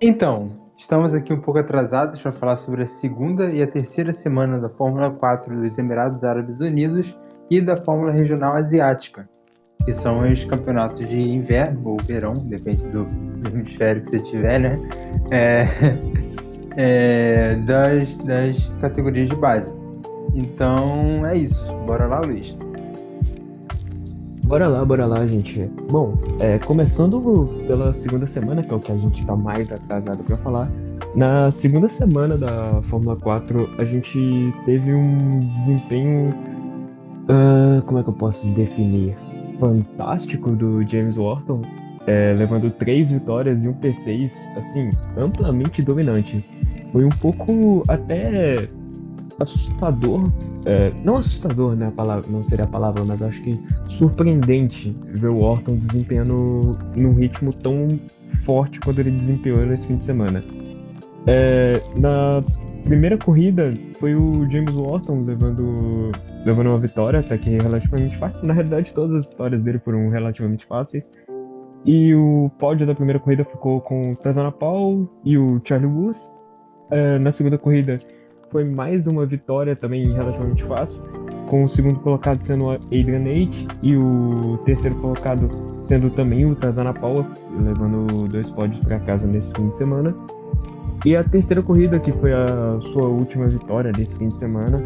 Então, estamos aqui um pouco atrasados para falar sobre a segunda e a terceira semana da Fórmula 4 dos Emirados Árabes Unidos e da Fórmula Regional Asiática, que são os campeonatos de inverno ou verão, depende do hemisfério que você tiver, né? É, das categorias de base. Então é isso. Bora lá, Luiz. Bora lá, gente. Bom, começando pela segunda semana, que é o que a gente está mais atrasado para falar. Na segunda semana da Fórmula 4, a gente teve um desempenho, como é que eu posso definir? Fantástico do James Wharton, levando 3 vitórias e um P6, assim, amplamente dominante. Foi um pouco até assustador, não assustador, né, a palavra, não seria a palavra, mas acho que surpreendente ver o Orton desempenhando num ritmo tão forte quanto ele desempenhou nesse fim de semana. Na primeira corrida foi o James Orton levando uma vitória, até que relativamente fácil. Na realidade, todas as vitórias dele foram relativamente fáceis. E o pódio da primeira corrida ficou com o Tazana Paul e o Charlie Wurz. Na segunda corrida foi mais uma vitória também relativamente fácil, com o segundo colocado sendo o Adrian Nate e o terceiro colocado sendo também o Tazana Paula, levando 2 pódios para casa nesse fim de semana. E a terceira corrida, que foi a sua última vitória desse fim de semana,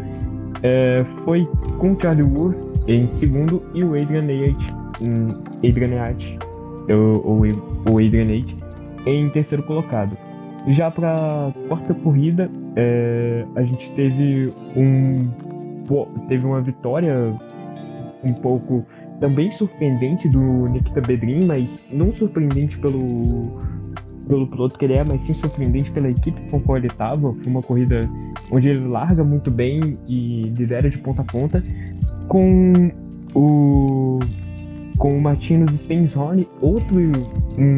foi com o Charlie Wurz em segundo e o Adrian Nate, ou Adrian Nate, em terceiro colocado. Já para a quarta corrida, a gente teve uma vitória um pouco também surpreendente do Nikita Bedrin, mas não surpreendente pelo piloto que ele é, mas sim surpreendente pela equipe com a qual ele estava. Foi uma corrida onde ele larga muito bem e lidera de ponta a ponta, com o com o Martinus Stenshorn, um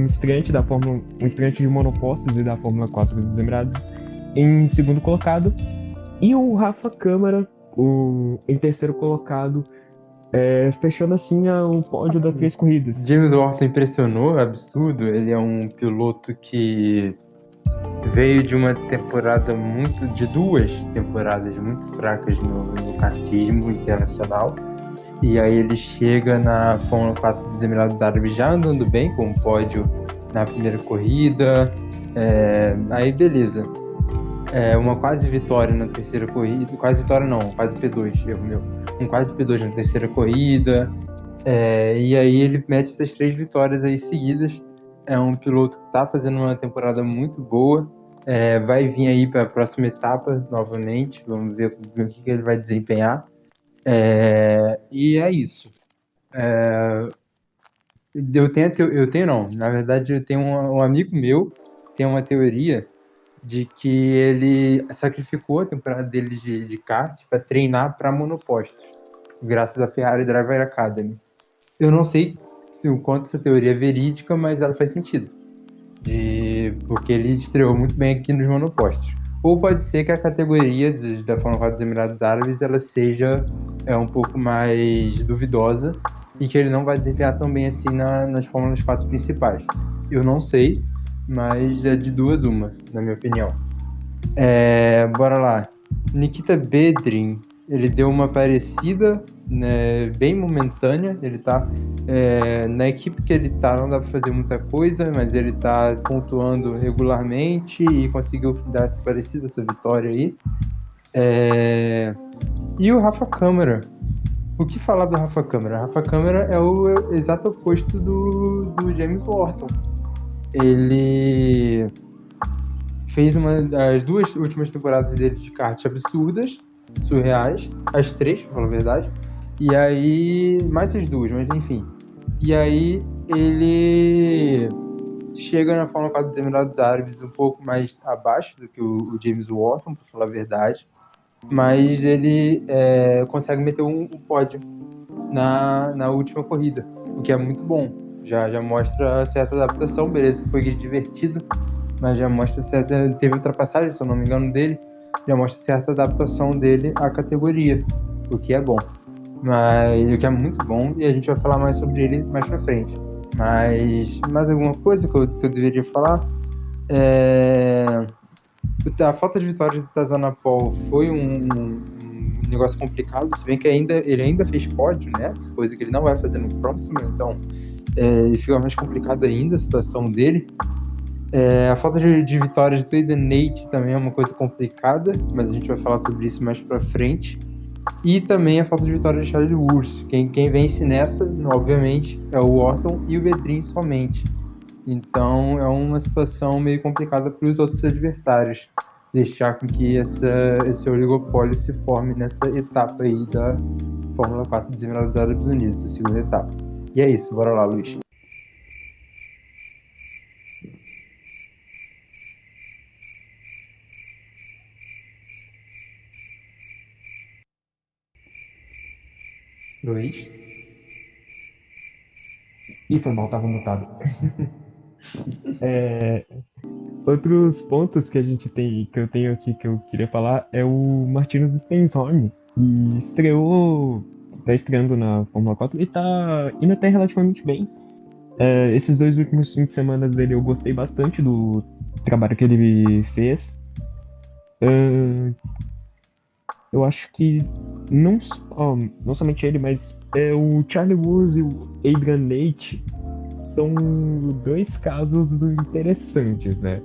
estreante um estreante de monopostos e da Fórmula 4 dos Emirados, em segundo colocado, e o Rafa Câmara, em terceiro colocado, fechando assim o pódio das 3 corridas. James Wharton impressionou, absurdo. Ele é um piloto que veio de de 2 temporadas muito fracas no kartismo internacional. E aí ele chega na Fórmula 4 dos Emirados Árabes já andando bem, com um pódio na primeira corrida. Aí beleza. Uma quase vitória na terceira corrida. Quase vitória não, quase P2, erro meu. Um quase P2 na terceira corrida. E aí ele mete essas 3 vitórias aí seguidas. É um piloto que está fazendo uma temporada muito boa. Vai vir aí para a próxima etapa novamente. Vamos ver o que ele vai desempenhar. E é isso. Na verdade, eu tenho um amigo meu que tem uma teoria de que ele sacrificou a temporada dele de kart para treinar para monopostos, graças à Ferrari Driver Academy. Eu não sei o quanto essa teoria é verídica, mas ela faz sentido, porque ele estreou muito bem aqui nos monopostos. Ou pode ser que a categoria da Fórmula 4 dos Emirados Árabes ela seja um pouco mais duvidosa e que ele não vai desempenhar tão bem assim nas Fórmulas 4 principais. Eu não sei, mas é de duas uma, na minha opinião. Bora lá. Nikita Bedrin, ele deu uma parecida, né, bem momentânea. Ele tá na equipe que ele tá, não dá pra fazer muita coisa, mas ele tá pontuando regularmente e conseguiu dar essa parecida, essa vitória aí. E o Rafa Câmara. O que falar do Rafa Câmara? Rafa Câmara é o exato oposto do James Wharton. Ele fez as 2 últimas temporadas dele de kart absurdas, surreais, as 3, pra falar a verdade. E aí, mais as 2, mas enfim. E aí ele chega na Fórmula 4 dos Emirados Árabes um pouco mais abaixo do que o James Wharton, pra falar a verdade. Mas ele consegue meter um pódio na última corrida, o que é muito bom. Já mostra certa adaptação, beleza, foi divertido, mas já mostra certa. Teve ultrapassagem, se eu não me engano, dele, já mostra certa adaptação dele à categoria, o que é bom. Mas o que é muito bom, e a gente vai falar mais sobre ele mais pra frente. Mas mais alguma coisa que eu deveria falar? É, A falta de vitórias do Tazanapol foi um negócio complicado, se bem que ele ainda fez pódio nessa, coisa que ele não vai fazer no próximo, então fica mais complicado ainda a situação dele. A falta de vitórias do Eden Nate também é uma coisa complicada, mas a gente vai falar sobre isso mais pra frente. E também a falta de vitória de Charlie Wurst. Quem vence nessa, obviamente, é o Orton e o Vedrin somente. Então é uma situação meio complicada para os outros adversários. Deixar com que esse oligopólio se forme nessa etapa aí da Fórmula 4 dos Emirados Árabes Unidos, a segunda etapa. E é isso, bora lá, Luiz. Luiz? Ih, foi mal, tava mutado. Outros pontos que a gente tem, que eu tenho aqui que eu queria falar é o Martinus Steinhorn, que tá estreando na Fórmula 4 e tá indo até relativamente bem. Esses 2 últimos fins de semana dele eu gostei bastante do trabalho que ele fez. Eu acho que não somente ele, mas o Charlie Wurz e o Adrian Nate são dois casos interessantes, né?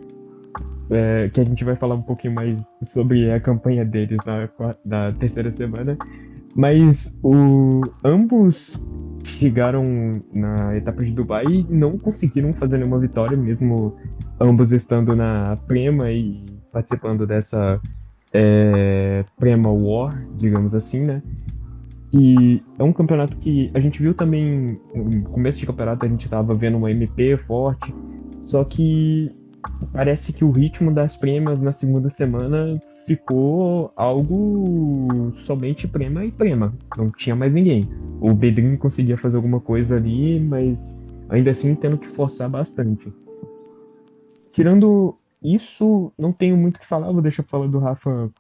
Que a gente vai falar um pouquinho mais sobre a campanha deles na terceira semana. Mas ambos chegaram na etapa de Dubai e não conseguiram fazer nenhuma vitória, mesmo ambos estando na Prema e participando dessa Prema War, digamos assim, né? E é um campeonato que a gente viu também, no começo de campeonato a gente estava vendo uma MP forte, só que parece que o ritmo das prêmias na segunda semana ficou algo somente prema e prema. Não tinha mais ninguém. O Bedrin conseguia fazer alguma coisa ali, mas ainda assim tendo que forçar bastante. Tirando isso, não tenho muito o que falar. Vou deixar pra falar do Rafa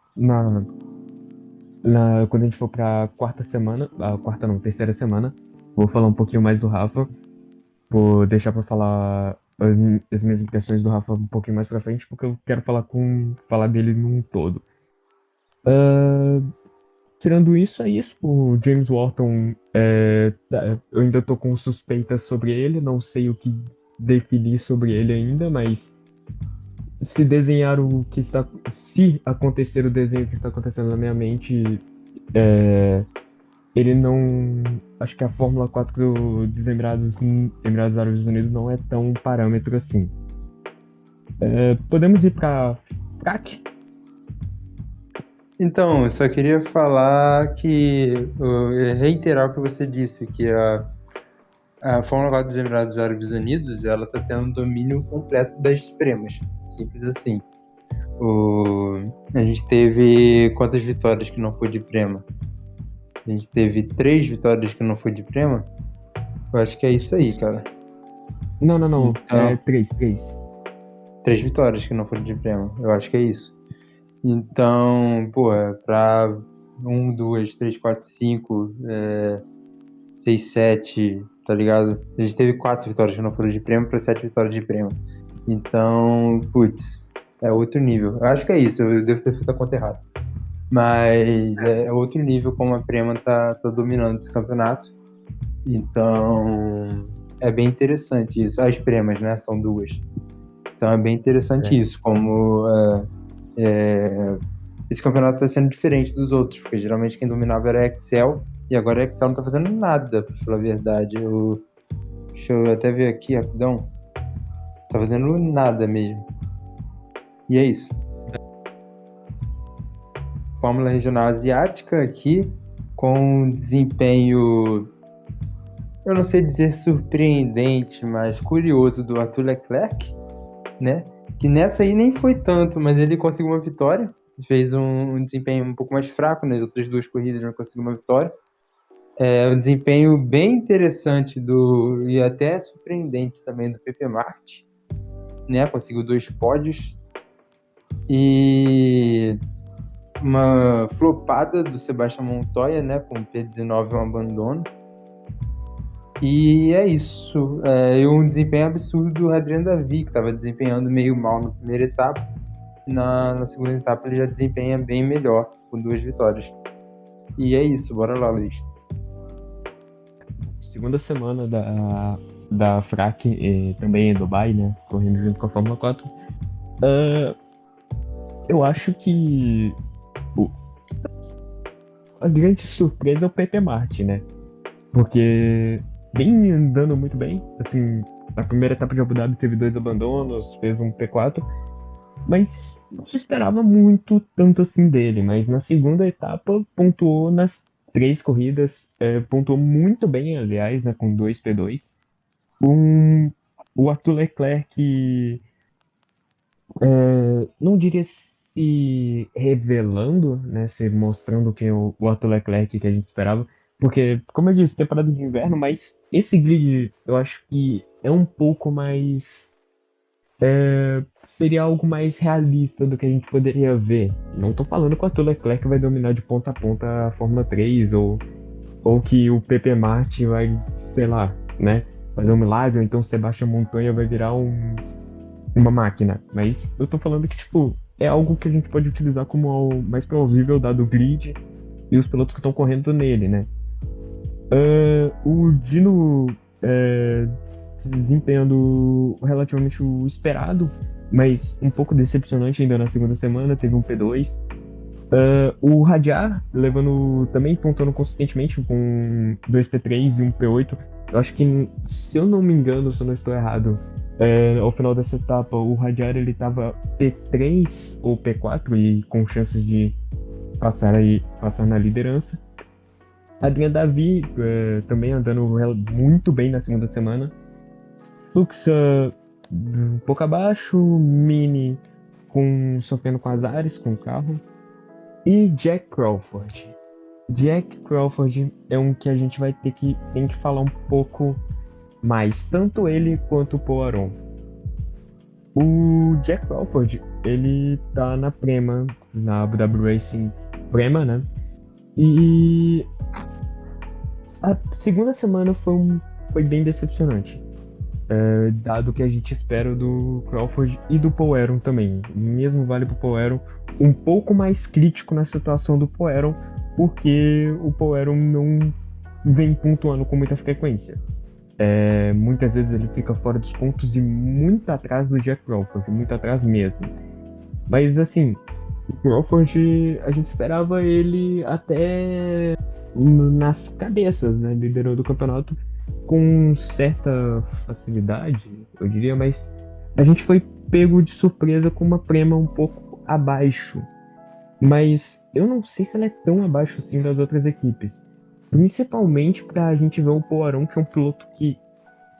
quando a gente for pra quarta semana. Quarta não, terceira semana. Vou falar um pouquinho mais do Rafa. Vou deixar pra falar as minhas impressões do Rafa um pouquinho mais pra frente, porque eu quero falar dele num todo. Tirando isso, é isso. O James Wharton, eu ainda tô com suspeitas sobre ele, não sei o que definir sobre ele ainda, mas se acontecer o desenho que está acontecendo na minha mente, ele não. Acho que a Fórmula 4 dos Emirados Árabes Unidos não é tão parâmetro assim. Podemos ir para FRAC? Então, eu só queria falar reiterar o que você disse, que a Fórmula 4 dos Emirados Árabes Unidos, ela tá tendo um domínio completo das premas, simples assim. A gente teve quantas vitórias que não foi de prema? A gente teve 3 vitórias que não foi de prema? Eu acho que é isso aí, cara. Não. Então, É 3. 3 vitórias que não foram de prema. Eu acho que é isso. Então, pô, pra 1, 2, 3, 4, 5, 6, 7, tá ligado? A gente teve 4 vitórias que não foram de prêmio para 7 vitórias de prêmio. Então, putz, é outro nível. Eu acho que é isso, eu devo ter feito a conta errada. Mas é outro nível como a Prema tá dominando esse campeonato. Então, é bem interessante isso. As Premas, né, são 2. Então é bem interessante isso, como esse campeonato está sendo diferente dos outros, porque geralmente quem dominava era a Excel, e agora a Excel não tá fazendo nada, pra falar a verdade. Deixa eu até ver aqui rapidão. Tá fazendo nada mesmo. E é isso. Fórmula Regional Asiática aqui, com desempenho, eu não sei dizer surpreendente, mas curioso do Arthur Leclerc, né? Que nessa aí nem foi tanto, mas ele conseguiu uma vitória. Fez um desempenho um pouco mais fraco nas outras 2 corridas, mas conseguiu uma vitória. Um desempenho bem interessante e até surpreendente também do Pepe Marti, né? Conseguiu 2 pódios. E uma flopada do Sebastian Montoya, né? Com o P19 um abandono. E é isso. E um desempenho absurdo do Adriano Davi, que estava desempenhando meio mal na primeira etapa. Na segunda etapa ele já desempenha bem melhor, com 2 vitórias. E é isso, bora lá, Luiz. Segunda semana da FRAC, também em Dubai, né? Correndo junto com a Fórmula 4. Eu acho que a grande surpresa é o Pepe Martin, né? Porque vem andando muito bem. Assim, a primeira etapa de Abu Dhabi teve 2 abandonos, fez um P4, mas não se esperava muito tanto assim dele. Mas na segunda etapa pontuou nas 3 corridas, pontuou muito bem, aliás, né, com 2 P2. O Arthur Leclerc, não diria se revelando, né, se mostrando que o Arthur Leclerc que a gente esperava, porque, como eu disse, temporada de inverno, mas esse grid eu acho que é um pouco mais. Seria algo mais realista do que a gente poderia ver. Não tô falando que o Arthur Leclerc vai dominar de ponta a ponta a Fórmula 3, ou que o Pepe Martin vai, sei lá, né, fazer um milagre, ou então o Sebastian Montoya vai virar uma máquina. Mas eu tô falando que, tipo, é algo que a gente pode utilizar como algo mais plausível dado o grid e os pilotos que estão correndo nele, né? O Dino desempenhando relativamente o esperado, mas um pouco decepcionante ainda na segunda semana, teve um P2. O Radiar levando também, pontuando consistentemente com 2 P3 e um P8. Eu acho que, se eu não me engano, se eu não estou errado, ao final dessa etapa, o Radiar ele estava P3 ou P4 e com chances de passar na liderança. Adrian Davi também andando muito bem na segunda semana. Luxa um pouco abaixo, Mini sofrendo com azares com o carro. E Jack Crawford. Jack Crawford é um que a gente tem que falar um pouco mais, tanto ele quanto o Poiron. O Jack Crawford, ele tá na Prema, na Abu Dhabi Racing Prema, né? E a segunda semana foi bem decepcionante, dado o que a gente espera do Crawford e do Poiron também. Mesmo vale pro Poiron, um pouco mais crítico na situação do Poiron, porque o Poiron não vem pontuando com muita frequência. Muitas vezes ele fica fora dos pontos e muito atrás do Jack Crawford, muito atrás mesmo. Mas assim, o Crawford, a gente esperava ele até nas cabeças, né, liderando o campeonato com certa facilidade, eu diria, mas a gente foi pego de surpresa com uma Prema um pouco abaixo. Mas eu não sei se ela é tão abaixo assim das outras equipes. Principalmente pra gente ver o Poiron, que é um piloto que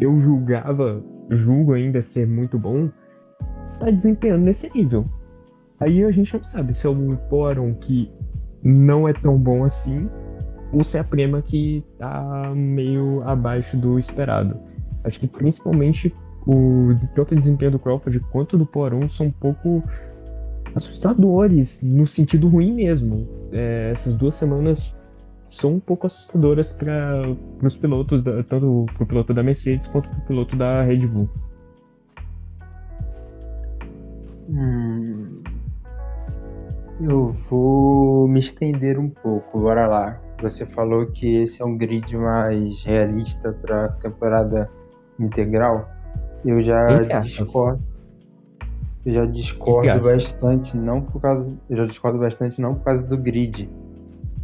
eu julgo ainda ser muito bom, tá desempenhando nesse nível. Aí a gente não sabe se é um Poiron que não é tão bom assim, ou se é a Prema que tá meio abaixo do esperado. Acho que principalmente tanto o desempenho do Crawford quanto do Poiron são um pouco assustadores, no sentido ruim mesmo. Essas 2 semanas são um pouco assustadoras para os pilotos, tanto para o piloto da Mercedes quanto para o piloto da Red Bull. Eu vou me estender um pouco, bora lá. Você falou que esse é um grid mais realista para temporada integral. Eu já discordo. Eu já discordo bastante, eu já discordo bastante não por causa do grid.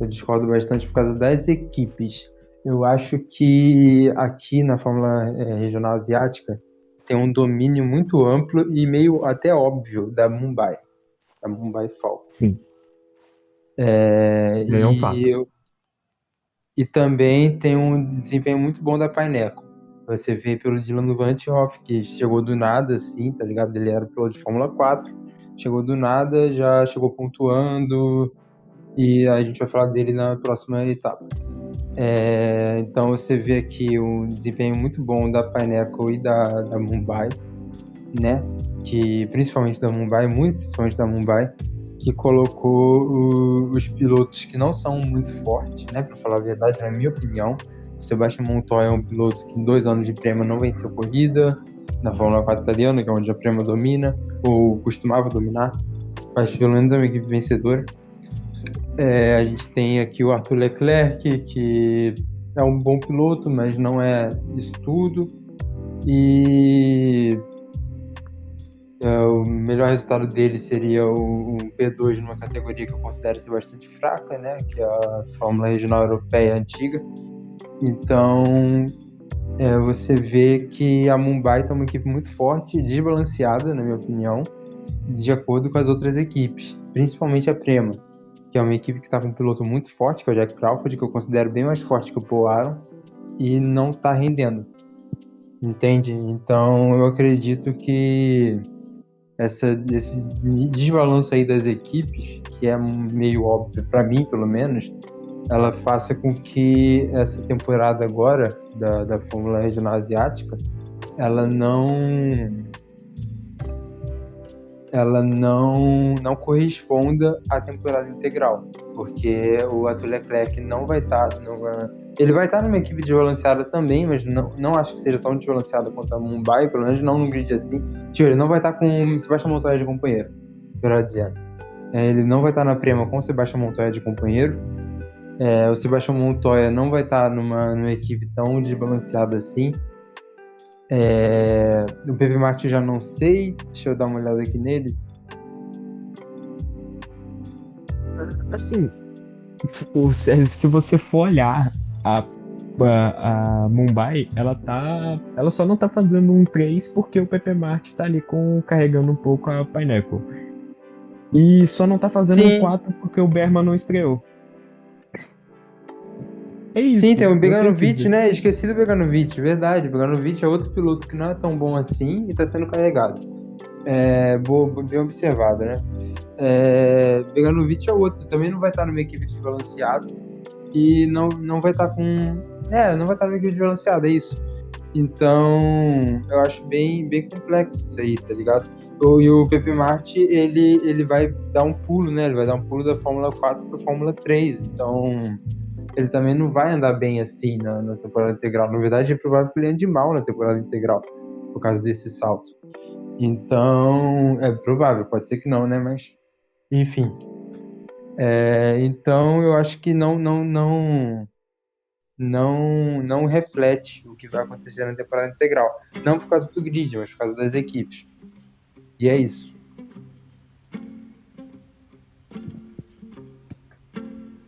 Eu discordo bastante por causa das equipes. Eu acho que aqui na Fórmula Regional Asiática tem um domínio muito amplo e meio até óbvio da Mumbai Falcons. Sim. É um fato. E também tem um desempenho muito bom da Paineco. Você vê pelo Dylan Vanthoff, que chegou do nada, assim, tá ligado? Ele era piloto de Fórmula 4, chegou do nada, já chegou pontuando, e a gente vai falar dele na próxima etapa. Então você vê aqui um desempenho muito bom da Paineco e da Mumbai, né? Que principalmente da Mumbai, muito principalmente da Mumbai, que colocou os pilotos que não são muito fortes, né? Para falar a verdade, na minha opinião, O Sebastian Montoya é um piloto que em 2 anos de Prema não venceu corrida, na Fórmula 4 italiana, que é onde a Prema domina, ou costumava dominar, mas pelo menos é uma equipe vencedora. A gente tem aqui o Arthur Leclerc, que é um bom piloto, mas não é isso tudo. E o melhor resultado dele seria um P2 numa categoria que eu considero ser bastante fraca, né? Que é a Fórmula Regional Europeia antiga. Então, você vê que a Mumbai está uma equipe muito forte e desbalanceada, na minha opinião, de acordo com as outras equipes, principalmente a Prema, que é uma equipe que está com um piloto muito forte, que é o Jack Crawford, que eu considero bem mais forte que o Paul Aron, e não está rendendo. Entende? Então, eu acredito que esse desbalanço aí das equipes, que é meio óbvio para mim, pelo menos, ela faça com que essa temporada agora da Fórmula Regional Asiática ela não corresponda à temporada integral, porque o Arthur Leclerc não vai estar ele vai estar numa equipe desbalanceada também, mas não acho que seja tão desbalanceada quanto a Mumbai, pelo menos não num grid assim. Ele não vai estar com o Sebastian Montoya de companheiro, melhor dizendo. Ele não vai estar na Prema com o Sebastian Montoya de companheiro. O Sebastian Montoya não vai estar numa equipe tão desbalanceada assim. O Pepe Martin eu já não sei. Deixa eu dar uma olhada aqui nele. Assim, se você for olhar a Mumbai, ela só não tá fazendo um 3 porque o Pepe Martin tá ali carregando um pouco a Pineapple. E só não tá fazendo um 4 porque o Berman não estreou. É isso. Sim, tem o Beganovic, né? Esqueci do Beganovic, verdade. O Beganovic é outro piloto que não é tão bom assim e tá sendo carregado. Bem observado, né? Beganovic é outro, também não vai estar numa equipe desbalanceada e não vai estar não vai estar numa equipe desbalanceada, é isso. Então, eu acho bem complexo isso aí, tá ligado? E o Pepe Martin, ele vai dar um pulo, né? Ele vai dar um pulo da Fórmula 4 para a Fórmula 3, então ele também não vai andar bem assim na temporada integral. Na verdade, é provável que ele ande mal na temporada integral por causa desse salto. Então, é provável, pode ser que não, né? Mas, enfim. Então, eu acho que não reflete o que vai acontecer na temporada integral. Não por causa do grid, mas por causa das equipes. E é isso.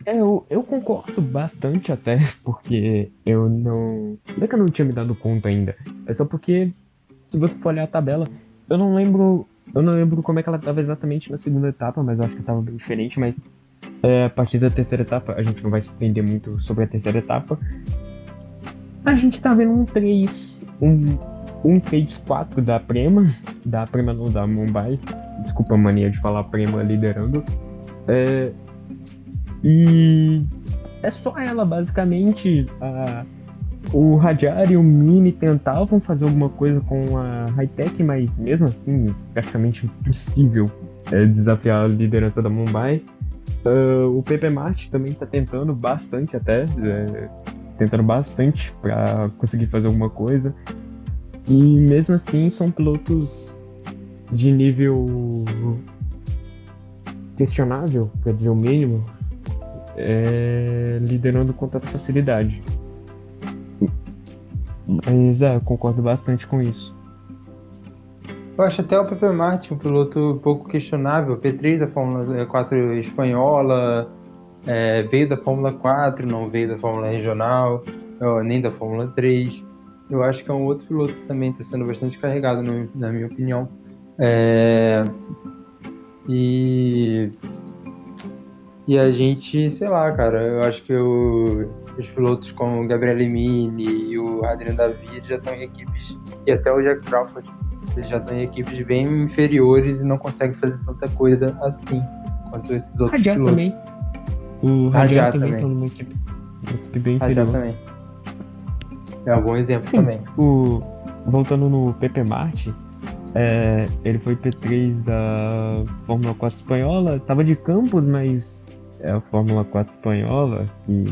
Eu concordo bastante até, porque não é que eu não tinha me dado conta ainda. É só porque, se você for olhar a tabela, eu não lembro como é que ela estava exatamente na segunda etapa, mas eu acho que estava bem diferente, mas a partir da terceira etapa, a gente não vai se estender muito sobre a terceira etapa. A gente tá vendo um 3-4 da Prema não, da Mumbai. Desculpa a mania de falar Prema liderando. E é só ela, basicamente. O Hadjar e o Mini tentavam fazer alguma coisa com a Hightech, mas mesmo assim, praticamente impossível desafiar a liderança da Mumbai. O Pepe Martin também está tentando bastante para conseguir fazer alguma coisa. E mesmo assim são pilotos de nível questionável, para dizer o mínimo, liderando com tanta facilidade. Mas eu concordo bastante com isso. Eu acho até o Pepe Martin um piloto um pouco questionável. P3 da Fórmula 4 espanhola, veio da Fórmula 4, não veio da Fórmula Regional, nem da Fórmula 3. Eu acho que é um outro piloto que também está sendo bastante carregado, na minha opinião. E a gente, sei lá, cara, eu acho que os pilotos como o Gabriele Mini e o Adrian David já estão em equipes, e até o Jack Crawford, eles já estão em equipes bem inferiores e não conseguem fazer tanta coisa assim quanto esses outros pilotos. Também. O Hadjar também está numa equipe bem inferior. Também. É um bom exemplo também. Voltando no Pepe Martin, ele foi P3 da Fórmula 4 espanhola, estava de Campos, mas é a Fórmula 4 espanhola que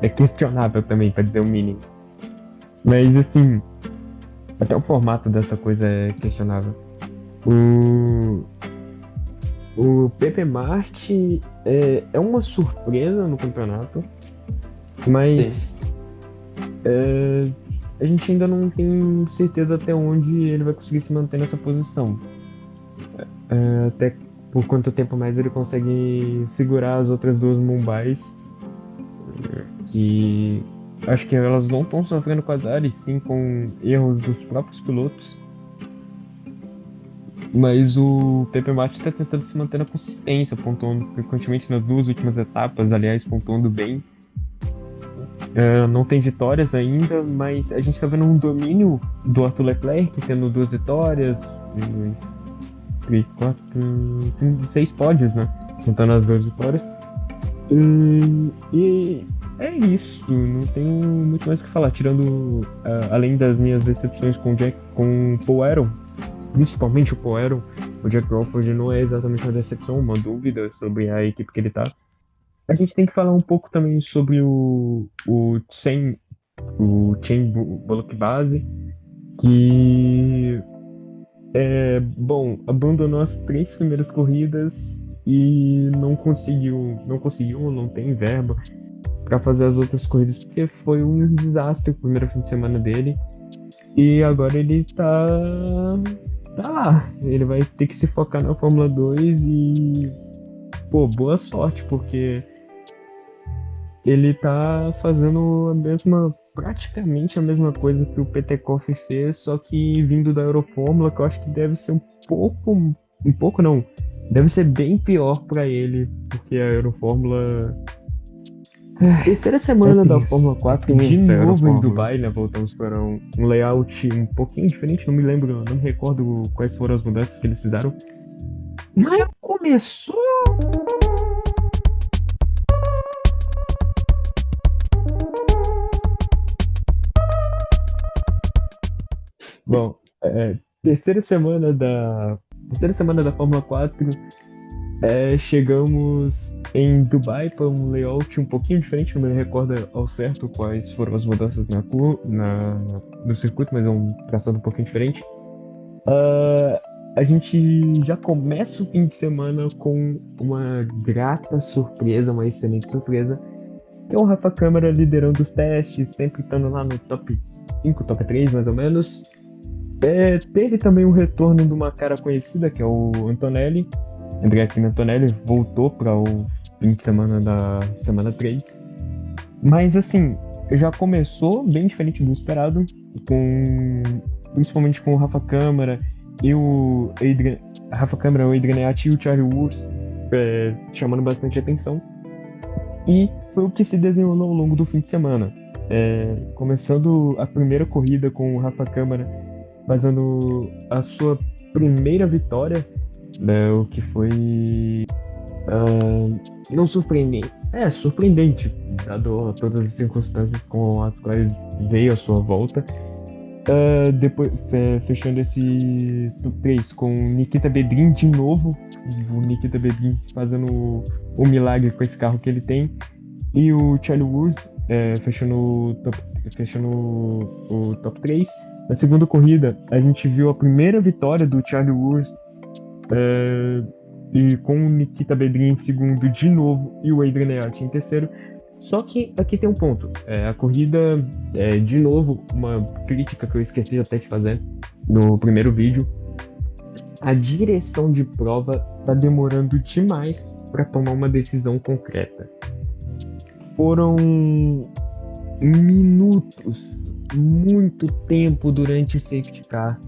é questionável também, pra dizer o mínimo. Mas assim, até o formato dessa coisa é questionável. O, o Pepe Marte é uma surpresa no campeonato, Sim. mas a gente ainda não tem certeza até onde ele vai conseguir se manter nessa posição. Até por quanto tempo mais ele consegue segurar as outras duas Mumbais, que acho que elas não estão sofrendo com azar, e sim com erros dos próprios pilotos. Mas o Pepe Mate está tentando se manter na consistência, pontuando frequentemente nas duas últimas etapas, aliás, pontuando bem. Não tem vitórias ainda, mas a gente está vendo um domínio do Arthur Leclerc, tendo duas vitórias, dois, três, quatro, cinco, seis pódios, né? Contando as duas vitórias. E é isso, não tenho muito mais o que falar, tirando, além das minhas decepções com o Paul Aron, principalmente o Paul Aron. O Jack Crawford não é exatamente uma decepção, uma dúvida sobre a equipe que ele tá. A gente tem que falar um pouco também sobre o Chen Bullock Base, que bom, abandonou as três primeiras corridas e não tem verba para fazer as outras corridas, porque foi um desastre o primeiro fim de semana dele. E agora ele tá lá. Ele vai ter que se focar na Fórmula 2 e, pô, boa sorte, porque ele tá fazendo praticamente a mesma coisa que o Petekoff fez, só que vindo da Eurofórmula, que eu acho que deve ser um pouco não, deve ser bem pior para ele, porque a Eurofórmula. Terceira semana da Fórmula 4, de novo em Dubai, né? Voltamos para um layout um pouquinho diferente, não me recordo quais foram as mudanças que eles fizeram. Mas começou. Bom, terceira semana da Fórmula 4, chegamos em Dubai para um layout um pouquinho diferente, não me recordo ao certo quais foram as mudanças no circuito, mas é um traçado um pouquinho diferente. A gente já começa o fim de semana com uma grata surpresa, uma excelente surpresa, que é o Rafa Câmara liderando os testes, sempre estando lá no top 5, top 3 mais ou menos. Teve também o retorno de uma cara conhecida, que é o Antonelli. André Antonelli voltou para o fim de semana da semana 3. Mas assim, já começou bem diferente do esperado, principalmente com o Rafa Câmara e o Adrian Newey e o Charlie Wurz chamando bastante atenção. E foi o que se desenhou ao longo do fim de semana. Começando a primeira corrida com o Rafa Câmara fazendo a sua primeira vitória, né, o que foi não surpreendente. Surpreendente, dado todas as circunstâncias com as quais veio a sua volta. Depois, fechando esse top 3 com Nikita Bedrin de novo, o Nikita Bedrin fazendo um milagre com esse carro que ele tem, e o Charlie Wurz fechando o top 3. Na segunda corrida, a gente viu a primeira vitória do Charlie Wurz, e com o Nikita Bedrin em segundo de novo e o Adrian Newey em terceiro. Só que aqui tem um ponto. A corrida, de novo, uma crítica que eu esqueci até de fazer no primeiro vídeo. A direção de prova tá demorando demais para tomar uma decisão concreta. Foram minutos, muito tempo durante safety car.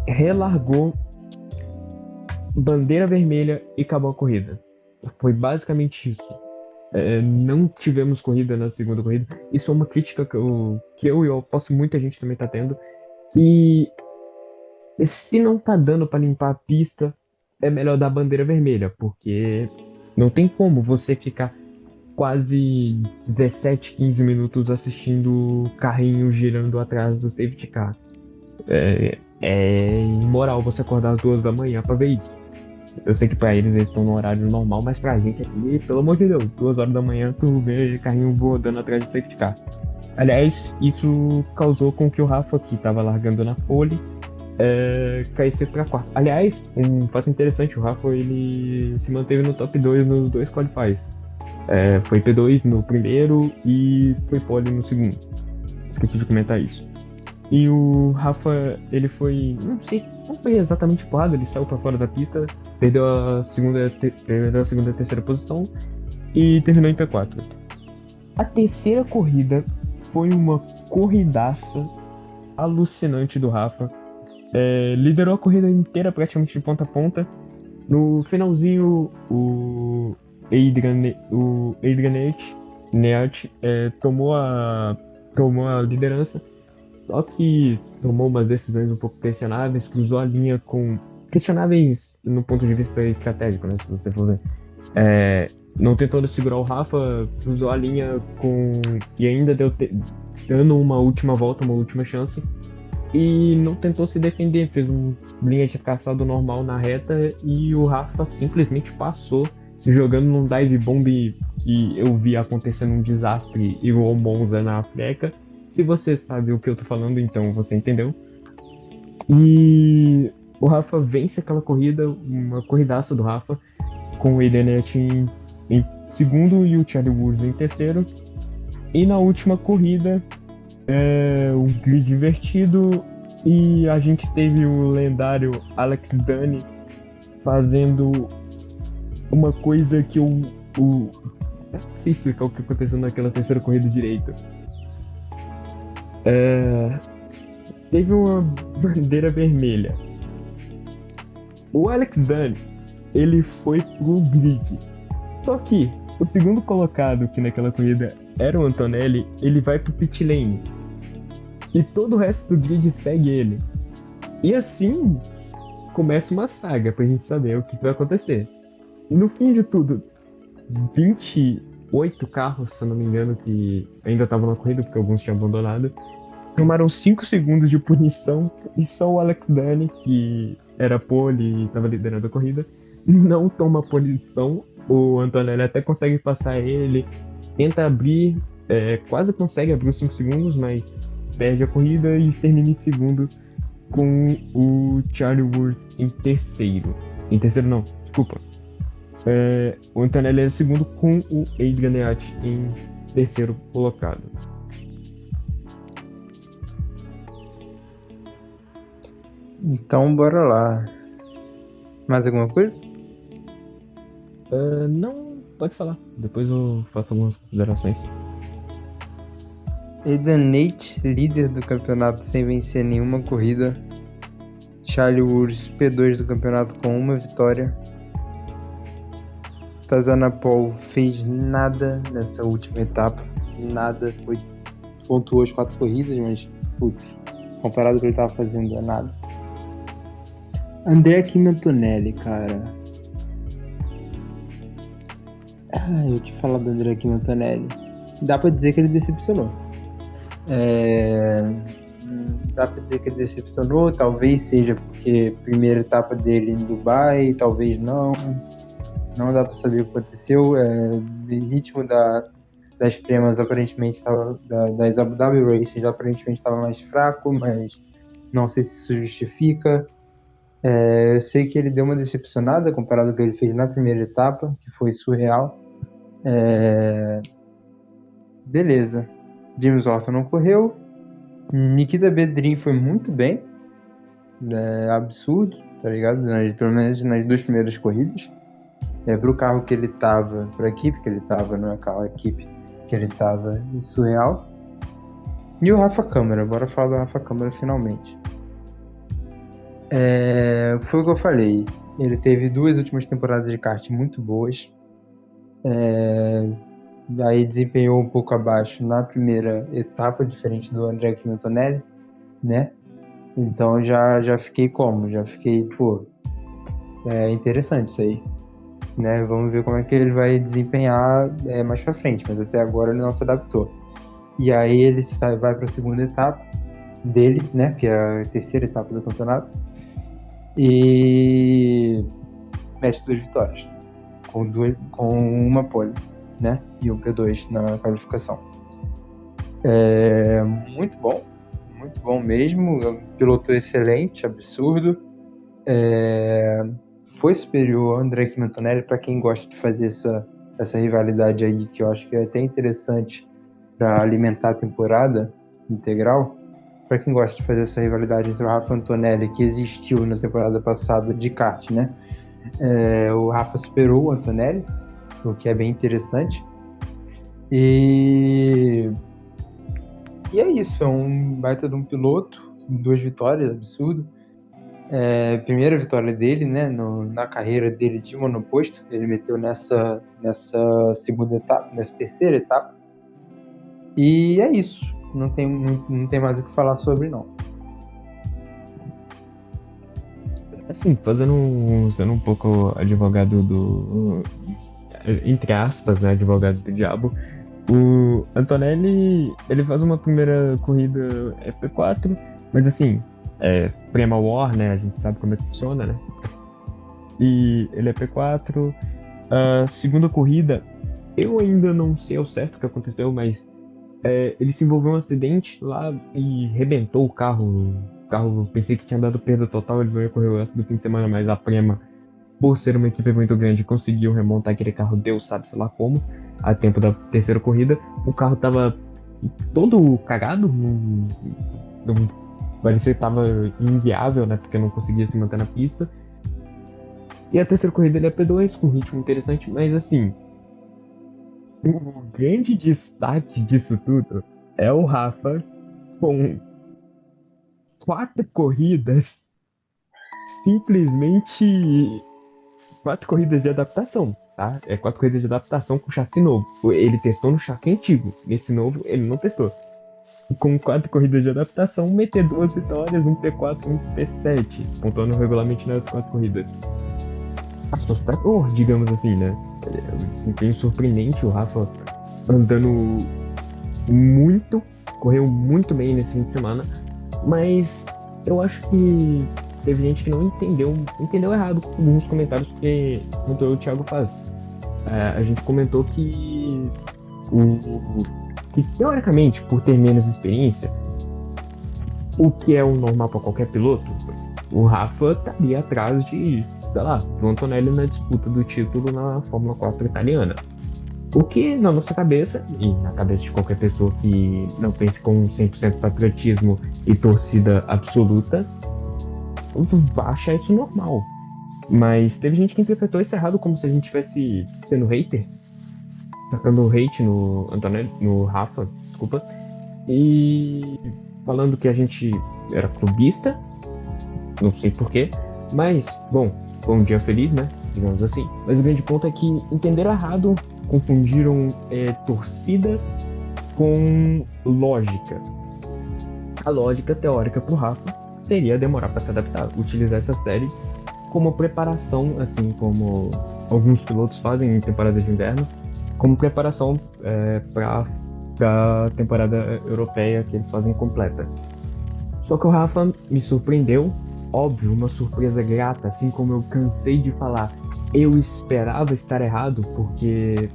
Relargou, bandeira vermelha e acabou a corrida. Foi basicamente isso. Não tivemos corrida na segunda corrida. Isso é uma crítica que eu e eu posso muita gente também tá tendo. Que se não tá dando para limpar a pista, é melhor dar bandeira vermelha, porque não tem como você ficar quase 17, 15 minutos assistindo o carrinho girando atrás do safety car. É imoral você acordar às 2 da manhã para ver isso. Eu sei que pra eles estão no horário normal, mas pra gente aqui, pelo amor de Deus, 2 horas da manhã tu vê carrinho rodando atrás de safety car. Aliás, isso causou com que o Rafa, que tava largando na pole, caísse pra quarto. Aliás, um fato interessante, o Rafa ele se manteve no top 2 nos dois qualifies. Foi P2 no primeiro e foi pole no segundo. Esqueci de comentar isso. E o Rafa, ele foi. Não sei, não foi exatamente porrada, ele saiu pra fora da pista, perdeu a segunda e terceira posição e terminou em P4. A terceira corrida foi uma corridaça alucinante do Rafa. Liderou a corrida inteira praticamente de ponta a ponta. No finalzinho, o Adrian Neat tomou a liderança. Só que tomou umas decisões um pouco questionáveis, cruzou a linha com... Questionáveis no ponto de vista estratégico, né? Se você for ver. Não tentou segurar o Rafa, cruzou a linha com... E ainda dando uma última volta, uma última chance. E não tentou se defender, fez uma linha de traçado normal na reta e o Rafa simplesmente passou, se jogando num dive bomb que eu vi acontecendo um desastre igual Monza na África. Se você sabe o que eu tô falando, então você entendeu. E o Rafa vence aquela corrida, uma corridaça do Rafa, com o Edenet em segundo e o Charlie Wurz em terceiro. E na última corrida, o grid invertido e a gente teve o lendário Alex Dani fazendo uma coisa que eu não sei explicar o que aconteceu naquela terceira corrida direito. Teve uma bandeira vermelha. O Alex Dani, ele foi pro grid. Só que o segundo colocado, que naquela corrida era o Antonelli, ele vai pro pit lane. E todo o resto do grid segue ele. E assim começa uma saga pra gente saber o que vai acontecer. E no fim de tudo, 28 carros, se eu não me engano, que ainda estavam na corrida, porque alguns tinham abandonado, tomaram 5 segundos de punição. E só o Alex Dani, que era pole e estava liderando a corrida, não toma punição. O Antonelli até consegue passar ele, tenta abrir, quase consegue abrir os 5 segundos, mas perde a corrida e termina em segundo com o Charlie Wurz em terceiro. Em terceiro não, desculpa. O Antonelli era segundo com o Adrian Neat em terceiro colocado. Então, bora lá. Mais alguma coisa? Não, pode falar. Depois eu faço algumas considerações. Adrian Neat, líder do campeonato sem vencer nenhuma corrida. Charlie Wurz, P2 do campeonato com uma vitória. Tazanapol fez nada nessa última etapa. Nada. Pontuou as 4 corridas, mas, putz, comparado com o que ele estava fazendo, é nada. André Kimi Antonelli, cara. Eu te falar do André Kimi Antonelli. Dá pra dizer que ele decepcionou. Dá pra dizer que ele decepcionou. Talvez seja porque a primeira etapa dele em Dubai, talvez não. Não dá pra saber o que aconteceu. O ritmo das premas aparentemente estava. Das Abu Dhabi Races aparentemente estava mais fraco, mas não sei se isso justifica. Eu sei que ele deu uma decepcionada comparado ao que ele fez na primeira etapa, que foi surreal. Beleza. James Orton não correu. Nikita Bedrin foi muito bem. Absurdo, tá ligado? Pelo menos nas 2 primeiras corridas. Pro carro que ele tava, pra equipe que ele tava, não é carro, a equipe que ele tava, surreal. E o Rafa Câmara, bora falar do Rafa Câmara finalmente. Foi o que eu falei. Ele teve 2 últimas temporadas de kart muito boas. Aí desempenhou um pouco abaixo na primeira etapa, diferente do André Kimi Antonelli, né? Então já fiquei como? Já fiquei, interessante isso aí, né? Vamos ver como é que ele vai desempenhar mais pra frente, mas até agora ele não se adaptou. E aí ele vai para a segunda etapa dele, né? Que é a terceira etapa do campeonato. E mete 2 vitórias, com uma pole, né? E um P2 na qualificação. Muito bom mesmo. Um piloto excelente, absurdo. Foi superior ao André Antonelli, para quem gosta de fazer essa rivalidade aí, que eu acho que é até interessante para alimentar a temporada integral. Para quem gosta de fazer essa rivalidade entre o Rafa Antonelli, que existiu na temporada passada de kart, né? O Rafa superou o Antonelli, o que é bem interessante. E é isso, é um baita de um piloto, 2 vitórias, absurdo. Primeira vitória dele, né, na carreira dele de monoposto, ele meteu nessa segunda etapa, nessa terceira etapa. E é isso, não tem mais o que falar sobre, não. Assim, sendo um pouco advogado entre aspas, né, advogado do diabo, o Antonelli, ele faz uma primeira corrida P4, mas assim, Prema War, né, a gente sabe como é que funciona, né, e ele é P4, a segunda corrida, eu ainda não sei ao certo o que aconteceu, mas ele se envolveu em um acidente lá e rebentou o carro, pensei que tinha dado perda total, ele não ia correr o resto do fim de semana, mas a Prema, por ser uma equipe muito grande, conseguiu remontar aquele carro, Deus sabe sei lá como, a tempo da terceira corrida. O carro tava todo cagado, parecia que tava inguiável, né, porque não conseguia se manter na pista. E a terceira corrida ele é P2, com um ritmo interessante, mas assim, o grande destaque disso tudo é o Rafa com 4 corridas, simplesmente 4 corridas de adaptação, tá? 4 corridas de adaptação com chassi novo. Ele testou no chassi antigo, nesse novo ele não testou. Com 4 corridas de adaptação, meter 2 vitórias, um P4 e um P7, pontuando regularmente nas 4 corridas. Assustador, digamos assim, né? Desempenho surpreendente, o Rafa andando muito, correu muito bem nesse fim de semana, mas eu acho que teve gente que não entendeu errado com alguns comentários que o Thiago faz. A gente comentou que teoricamente, por ter menos experiência, o que é o normal para qualquer piloto, o Rafa estaria atrás de, sei lá, do Antonelli na disputa do título na Fórmula 4 italiana. O que, na nossa cabeça, e na cabeça de qualquer pessoa que não pense com 100% patriotismo e torcida absoluta, vai achar isso normal. Mas teve gente que interpretou isso errado, como se a gente estivesse sendo hater, tacando hate no Antonelli, no Rafa, desculpa, e falando que a gente era clubista, não sei porquê, mas, bom, foi um dia feliz, né, digamos assim. Mas o grande ponto é que entenderam errado, confundiram torcida com lógica. A lógica teórica pro Rafa seria demorar para se adaptar, utilizar essa série como preparação, assim como alguns pilotos fazem em temporada de inverno, como preparação para a temporada europeia que eles fazem completa. Só que o Rafa me surpreendeu, óbvio, uma surpresa grata, assim como eu cansei de falar, eu esperava estar errado, porque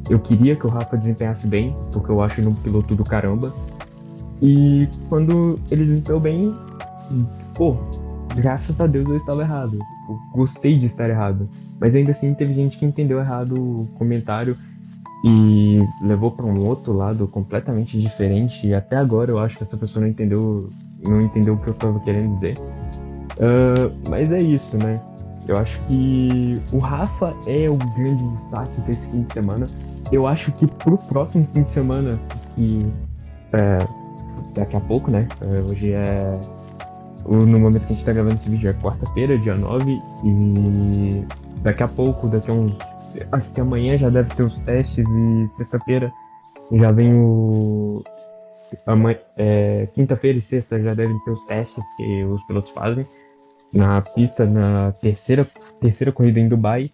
eu queria que o Rafa desempenhasse bem, porque eu acho ele um piloto do caramba. E quando ele desempenhou bem, pô, graças a Deus eu estava errado. Eu gostei de estar errado. Mas ainda assim teve gente que entendeu errado o comentário e levou para um outro lado completamente diferente. E até agora eu acho que essa pessoa não entendeu o que eu estava querendo dizer. Mas é isso, né? Eu acho que o Rafa é o grande destaque desse fim de semana. Eu acho que pro próximo fim de semana, que daqui a pouco, né? Hoje no momento que a gente tá gravando esse vídeo é quarta-feira, dia 9, e daqui a pouco, acho que amanhã já deve ter os testes, e sexta-feira já vem quinta-feira e sexta já devem ter os testes que os pilotos fazem na pista, na terceira corrida em Dubai.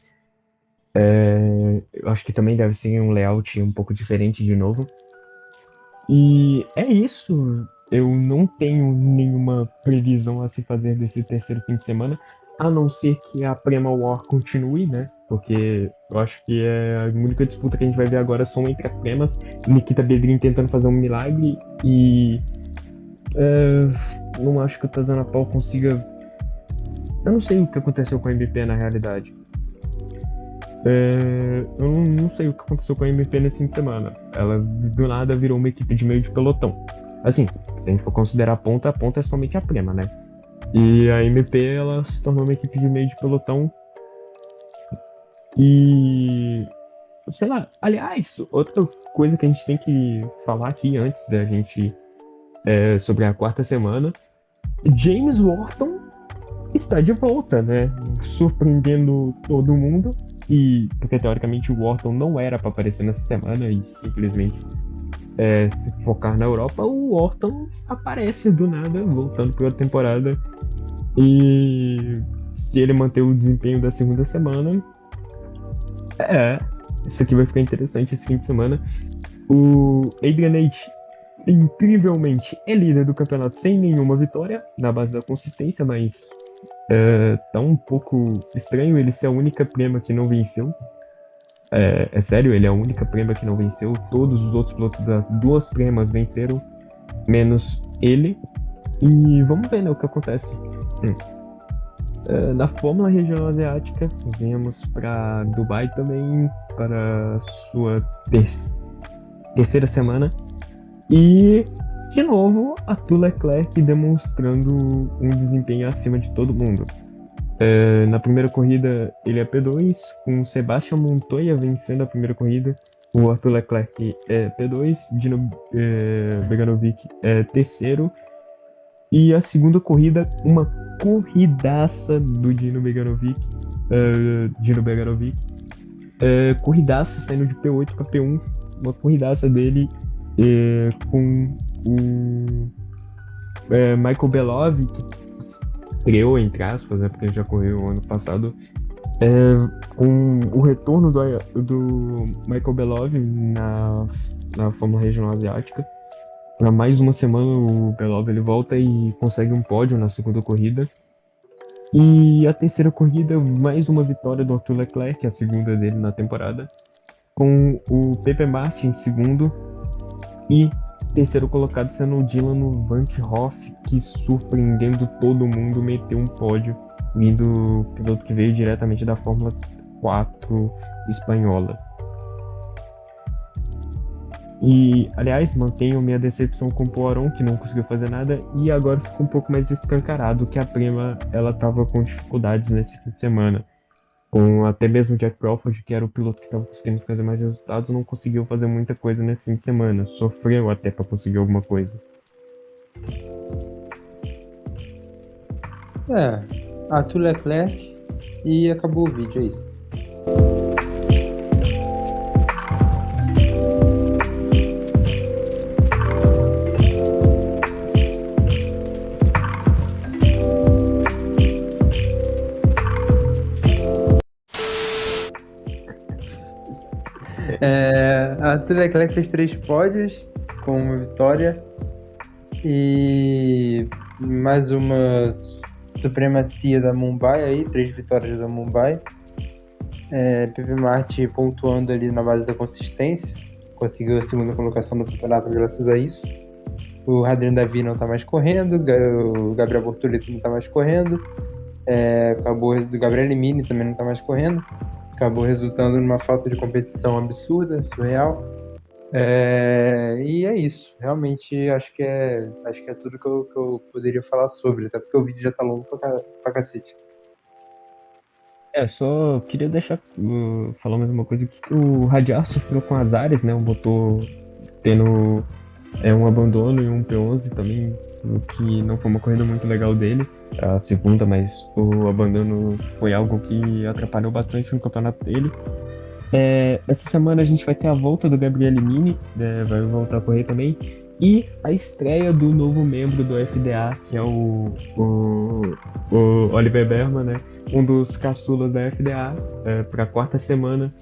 Eu acho que também deve ser um layout um pouco diferente de novo. E é isso. Eu não tenho nenhuma previsão a se fazer desse terceiro fim de semana, a não ser que a Prema War continue, né? Porque eu acho que a única disputa que a gente vai ver agora são entre as Premas, Nikita Bedrin tentando fazer um milagre e não acho que o Tazanapal consiga. Eu não sei o que aconteceu com a MP na realidade. Eu não sei o que aconteceu com a MP nesse fim de semana. Ela do nada virou uma equipe de meio de pelotão. Assim, se a gente for considerar a ponta é somente a Prema, né? E a MP ela se tornou uma equipe de meio de pelotão. E sei lá, aliás, outra coisa que a gente tem que falar aqui antes da gente sobre a quarta semana, James Wharton está de volta, né? Surpreendendo todo mundo. E porque teoricamente o Wharton não era para aparecer nessa semana e simplesmente se focar na Europa, o Wharton aparece do nada, voltando para outra temporada. E se ele manter o desempenho da segunda semana, isso aqui vai ficar interessante esse fim de semana. O Adrian Tate, incrivelmente, é líder do campeonato sem nenhuma vitória, na base da consistência, mas tá um pouco estranho ele ser a única prema que não venceu. É sério, ele é a única prema que não venceu. Todos os outros pilotos das duas premas venceram, menos ele. E vamos ver, né, o que acontece. Na Fórmula Regional Asiática, viemos para Dubai também, para sua terceira semana. E, de novo, Arthur Leclerc demonstrando um desempenho acima de todo mundo. Na primeira corrida, ele é P2, com Sebastian Montoya vencendo a primeira corrida. O Arthur Leclerc é P2, Dino Beganovic é terceiro. E a segunda corrida, uma corridaça do Dino Beganovic. Corridaça saindo de P8 para P1. Uma corridaça dele com o Michael Belov, que estreou, entre aspas, né, porque ele já correu ano passado. Com o retorno do Michael Belov na Fórmula Regional Asiática. Para mais uma semana o Belov ele volta e consegue um pódio na segunda corrida. E a terceira corrida, mais uma vitória do Arthur Leclerc, a segunda dele na temporada, com o Pepe Martin em segundo e terceiro colocado sendo o Dylan Van Hoff, que surpreendendo todo mundo meteu um pódio, vindo piloto que veio diretamente da Fórmula 4 espanhola. E, aliás, mantenho minha decepção com o Poiron, que não conseguiu fazer nada, e agora ficou um pouco mais escancarado que a Prema ela estava com dificuldades nesse fim de semana. Com até mesmo o Jack Crawford, que era o piloto que estava conseguindo fazer mais resultados, não conseguiu fazer muita coisa nesse fim de semana. Sofreu até para conseguir alguma coisa. Arthur Leclerc e acabou o vídeo, é isso. Arthur Leclerc fez 3 pódios com uma vitória e mais uma supremacia da Mumbai aí, 3 vitórias da Mumbai. Pepe Martin pontuando ali na base da consistência, conseguiu a segunda colocação no campeonato graças a isso. O Adrian Davi não tá mais correndo, o Gabriel Bortoleto não tá mais correndo, o Gabriel Mini também não tá mais correndo. Acabou resultando numa falta de competição absurda, surreal. E é isso. Realmente acho que é tudo que eu poderia falar sobre, até porque o vídeo já tá longo pra cacete. Só queria falar mais uma coisa que o Radiar sofreu com azares, né? O motor tendo um abandono e um P11 também, o que não foi uma corrida muito legal dele, a segunda, mas o abandono foi algo que atrapalhou bastante no campeonato dele. Essa semana a gente vai ter a volta do Gabriel Mini, vai voltar a correr também, e a estreia do novo membro do FDA, que é o Oliver Berman, né? Um dos caçulas da FDA, para a quarta semana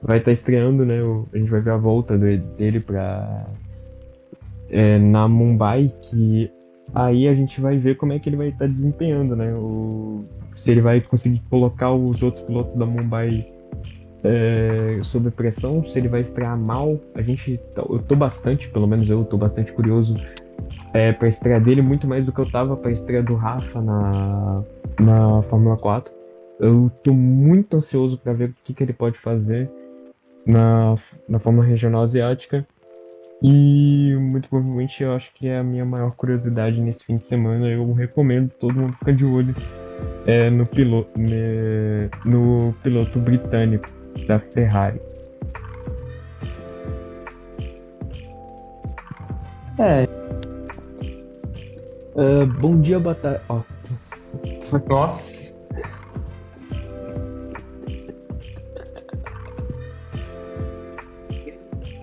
vai estar estreando, né? A gente vai ver a volta dele na Mumbai, que aí a gente vai ver como é que ele vai estar desempenhando, né? se ele vai conseguir colocar os outros pilotos da Mumbai sob pressão, se ele vai estrear mal. Eu tô bastante, pelo menos eu tô bastante curioso para a estreia dele, muito mais do que eu tava para a estreia do Rafa na Fórmula 4. Eu tô muito ansioso para ver o que ele pode fazer na Fórmula Regional Asiática. E muito provavelmente eu acho que é a minha maior curiosidade nesse fim de semana. Eu recomendo todo mundo ficar de olho no piloto britânico da Ferrari. É, Bom dia, boa tarde. Ó, nossa.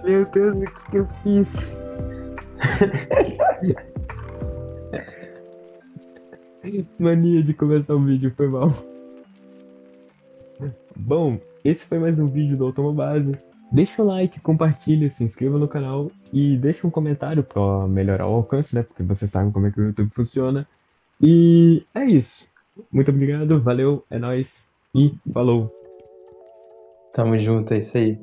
meu Deus, o que eu fiz? Mania de começar o vídeo, foi mal. Bom, esse foi mais um vídeo do Automobase. Deixa o like, compartilha, se inscreva no canal e deixa um comentário para melhorar o alcance, né? Porque você sabe como é que o YouTube funciona. E é isso. Muito obrigado, valeu, é nóis e falou! Tamo junto, é isso aí.